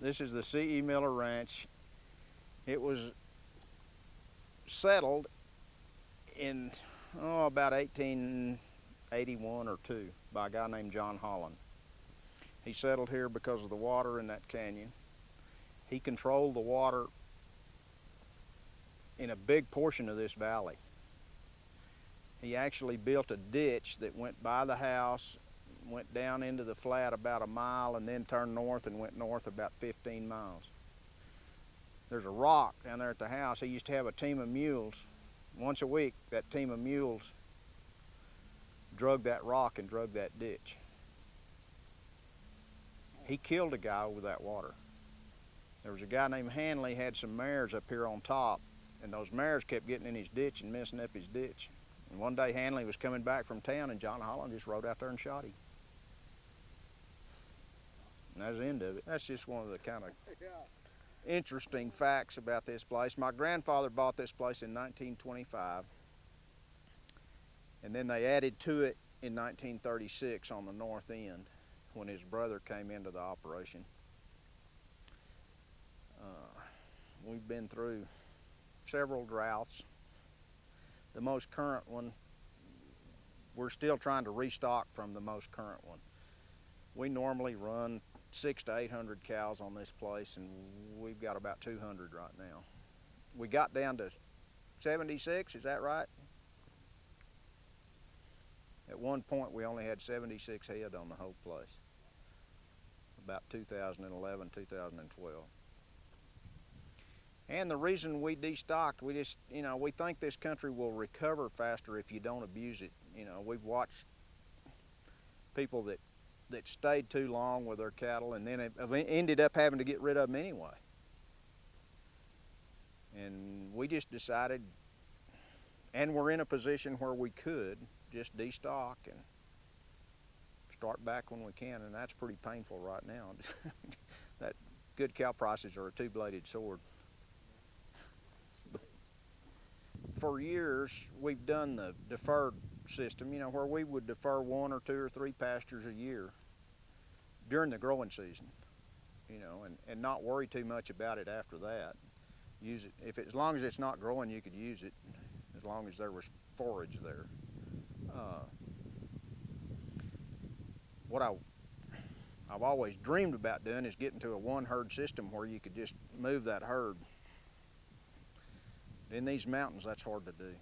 This is the C.E. Miller Ranch. It was settled in about 1881 or 2 by a guy named John Holland. He settled here because of the water in that canyon. He controlled the water in a big portion of this valley. He actually built a ditch that went by the house, went down into the flat about a mile, and then turned north and went north about 15 miles. There's a rock down there at the house. He used to have a team of mules. Once a week, that team of mules drug that rock and drug that ditch. He killed a guy over that water. There was a guy named Hanley, had some mares up here on top, and those mares kept getting in his ditch and messing up his ditch. And one day Hanley was coming back from town, and John Holland just rode out there and shot him. And that's the end of it. That's just one of the kind of interesting facts about this place. My grandfather bought this place in 1925, and then they added to it in 1936 on the north end when his brother came into the operation. We've been through several droughts. The most current one, we're still trying to restock from the most current one. We normally run 600 to 800 cows on this place, and we've got about 200 right now. We got down to 76, is that right? At one point we only had 76 head on the whole place, about 2011, 2012. And the reason we destocked, we just, we think this country will recover faster if you don't abuse it. We've watched people that stayed too long with their cattle and then have ended up having to get rid of them anyway. And we just decided, and we're in a position where we could just destock and start back when we can, and that's pretty painful right now. That good cow prices are a two-bladed sword. For years, we've done the deferred system, where we would defer 1 or 2 or 3 pastures a year during the growing season, and not worry too much about it after that. Use it, as long as it's not growing, you could use it, as long as there was forage there. What I've always dreamed about doing is getting to a one-herd system where you could just move that herd. In these mountains, that's hard to do,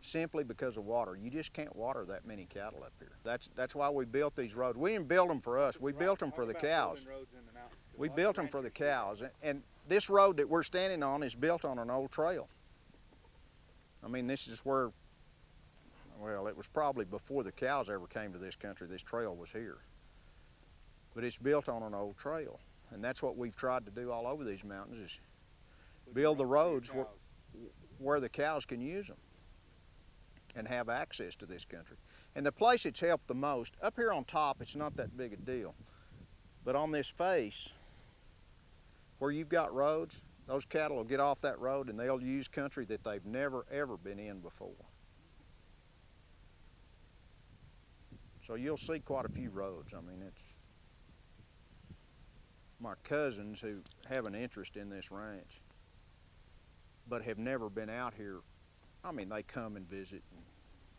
simply because of water. You just can't water that many cattle up here. That's why we built these roads. We didn't build them for us. We built them for the cows. We built them for the cows. And this road that we're standing on is built on an old trail. I mean, this is where, well, it was probably before the cows ever came to this country, this trail was here. But it's built on an old trail. And that's what we've tried to do all over these mountains, is build the roads where the cows can use them and have access to this country. And the place it's helped the most, up here on top, it's not that big a deal. But on this face, where you've got roads, those cattle will get off that road and they'll use country that they've never, ever been in before. So you'll see quite a few roads. I mean, it's my cousins who have an interest in this ranch but have never been out here. I mean, they come and visit,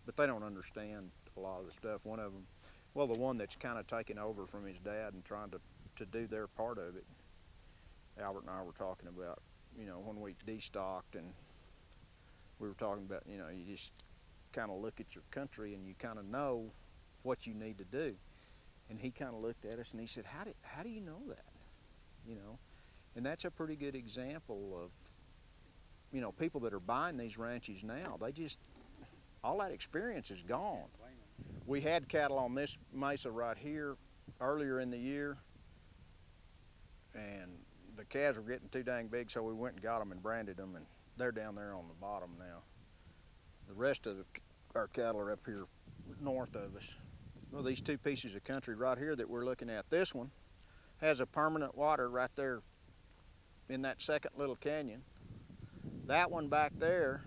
but they don't understand a lot of the stuff. One of them, well, the one that's kind of taken over from his dad and trying to do their part of it, Albert and I were talking about, when we destocked, and we were talking about, you just kind of look at your country and you kind of know what you need to do. And he kind of looked at us and he said, how do you know that? And that's a pretty good example of, people that are buying these ranches now. They just, all that experience is gone. We had cattle on this mesa right here earlier in the year, and the calves were getting too dang big, so we went and got them and branded them, and they're down there on the bottom now. The rest of our cattle are up here north of us. Well, these 2 pieces of country right here that we're looking at, this one has a permanent water right there in that second little canyon. That one back there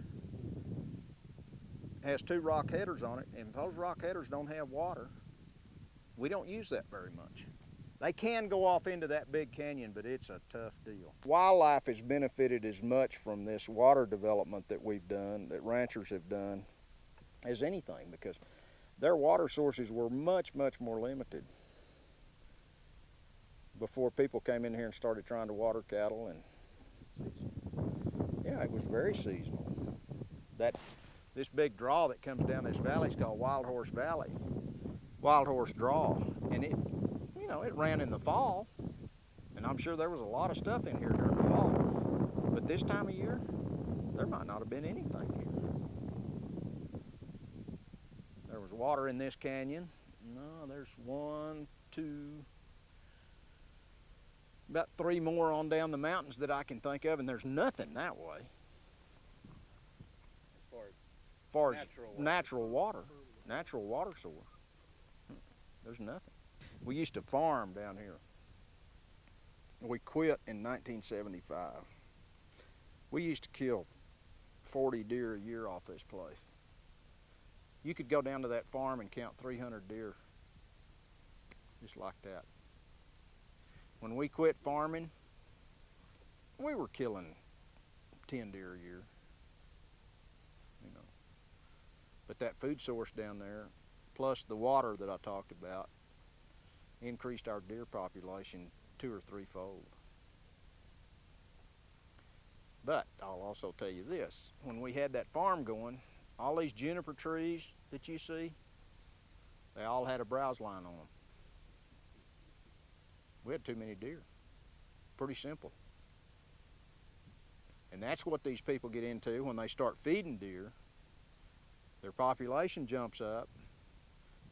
has 2 rock headers on it, and if those rock headers don't have water, we don't use that very much. They can go off into that big canyon, but it's a tough deal. Wildlife has benefited as much from this water development that we've done, that ranchers have done, as anything, because their water sources were much, much more limited before people came in here and started trying to water cattle. And yeah, it was very seasonal. This big draw that comes down this valley is called Wild Horse Valley, Wild Horse Draw, and it ran in the fall, and I'm sure there was a lot of stuff in here during the fall, but this time of year, there might not have been anything here. There was water in this canyon. No, there's 1, 2, about 3 more on down the mountains that I can think of, and there's nothing that way. As far as natural water source, there's nothing. We used to farm down here. We quit in 1975. We used to kill 40 deer a year off this place. You could go down to that farm and count 300 deer, just like that. When we quit farming, we were killing 10 deer a year, But that food source down there, plus the water that I talked about, increased our deer population 2 or 3-fold. But I'll also tell you this, when we had that farm going, all these juniper trees that you see, they all had a browse line on them. We had too many deer. Pretty simple. And that's what these people get into when they start feeding deer. Their population jumps up,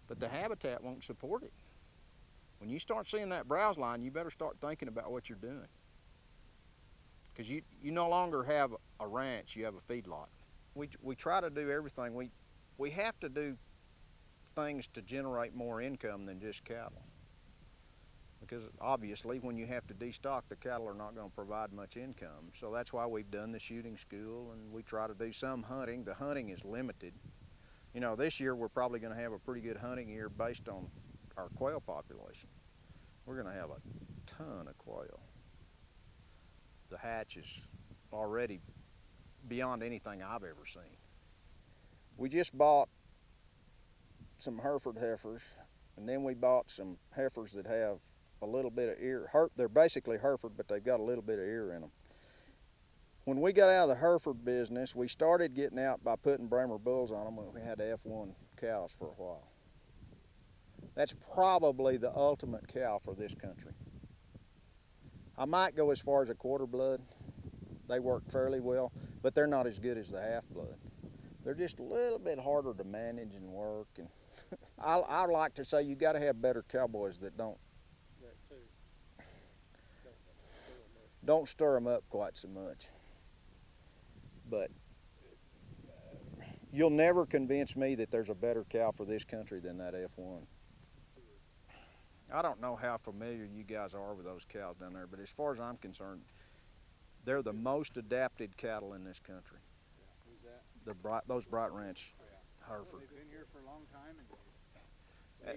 but the habitat won't support it. When you start seeing that browse line, you better start thinking about what you're doing. Because you no longer have a ranch, you have a feedlot. We try to do everything. We have to do things to generate more income than just cattle. Because obviously when you have to destock, the cattle are not going to provide much income. So that's why we've done the shooting school, and we try to do some hunting. The hunting is limited. This year we're probably going to have a pretty good hunting year based on our quail population. We're going to have a ton of quail. The hatch is already beyond anything I've ever seen. We just bought some Hereford heifers, and then we bought some heifers that have a little bit of ear. They're basically Hereford, but they've got a little bit of ear in them. When we got out of the Hereford business, we started getting out by putting Bremer bulls on them when we had F1 cows for a while. That's probably the ultimate cow for this country. I might go as far as a quarter blood. They work fairly well, but they're not as good as the half blood. They're just a little bit harder to manage and work. And I like to say you got to have better cowboys that don't stir them up quite so much. But you'll never convince me that there's a better cow for this country than that F1. I don't know how familiar you guys are with those cows down there, but as far as I'm concerned, they're the most adapted cattle in this country. Who's that? Those Bright Ranch Hereford. Well, they've been here for a long time, and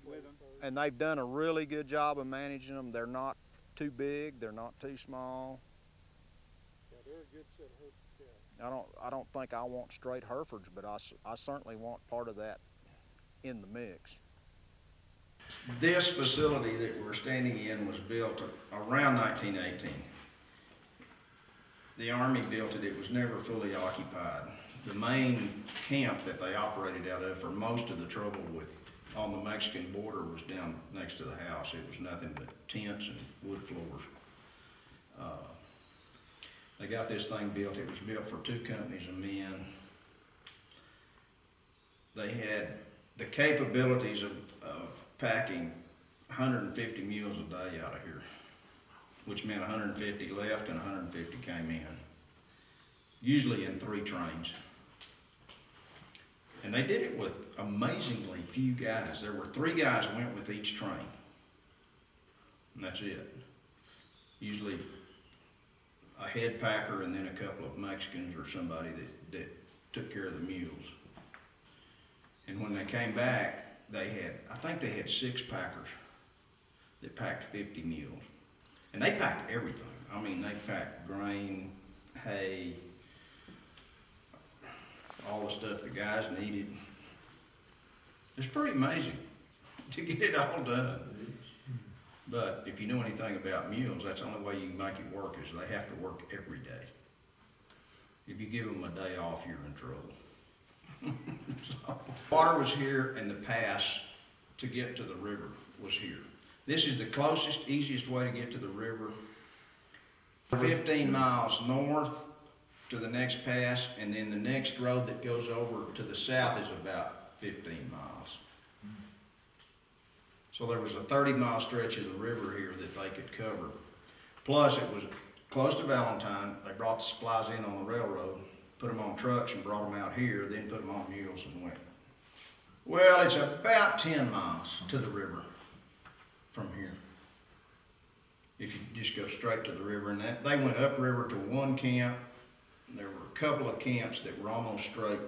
with them. And they've done a really good job of managing them. They're not too big, they're not too small. Yeah, they're a good set of Hereford cows. I don't think I want straight Herefords, but I certainly want part of that in the mix. This facility that we're standing in was built around 1918. The Army built it. It was never fully occupied. The main camp that they operated out of for most of the trouble on the Mexican border was down next to the house. It was nothing but tents and wood floors. They got this thing built. It was built for 2 companies of men. They had the capabilities of packing 150 mules a day out of here, which meant 150 left and 150 came in, usually in 3 trains. And they did it with amazingly few guys. There were 3 guys went with each train, and that's it. Usually a head packer and then a couple of Mexicans or somebody that took care of the mules. And when they came back, I think they had 6 packers. that packed 50 mules. And they packed everything. I mean, they packed grain, hay, all the stuff the guys needed. It's pretty amazing to get it all done. But if you know anything about mules, that's the only way you can make it work, is they have to work every day. If you give them a day off, you're in trouble. So, water was here, and the pass to get to the river was here. This is the closest, easiest way to get to the river. 15 miles north to the next pass, and then the next road that goes over to the south is about 15 miles. So there was a 30-mile stretch of the river here that they could cover. Plus, it was close to Valentine. They brought the supplies in on the railroad, put them on trucks and brought them out here, then put them on mules and went. Well, it's about 10 miles to the river from here, if you just go straight to the river. And that, they went upriver to one camp. There were a couple of camps that were almost straight,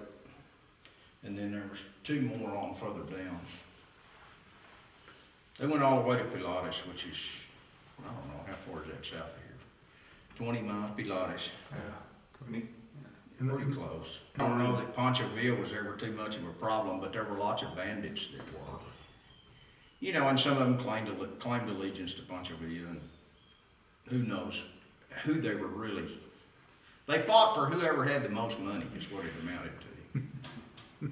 and then there was 2 more on further down. They went all the way to Pilates, which is, I don't know, how far is that south of here? 20 miles, Pilates. Yeah, 20. Pretty close. I don't know that Ponchoville was ever too much of a problem, but there were lots of bandits that were. You know, and some of them claimed allegiance to Ponchoville, and who knows who they were really. They fought for whoever had the most money, is what it amounted to.